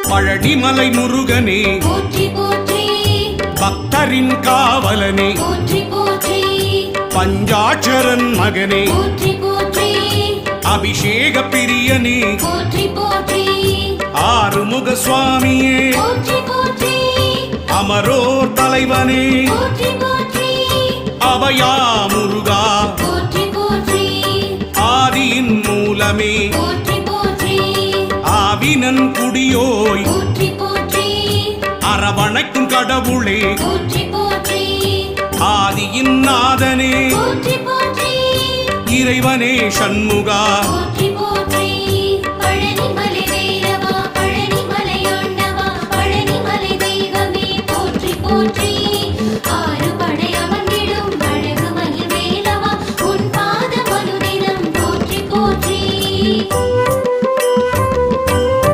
பழனிமலை முருகனே போற்றி போற்றி பக்தரின் காவலனே போற்றி போற்றி பஞ்சாட்சரன் மகனே போற்றி போற்றி அபிஷேக பிரியனே போற்றி போற்றி ஆறுமுக சுவாமியே போற்றி போற்றி அமரோர் தலைவனே போற்றி போற்றி அபயா முருகா போற்றி போற்றி ஆதியின் மூலமே போற்றி போற்றி ஆவினன் குடியோய் போற்றி போற்றி அரவணைக்கும் கடவுளே போற்றி போற்றி ஆதியின் நாதனே போற்றி போற்றி இறைவனே சண்முகா போற்றி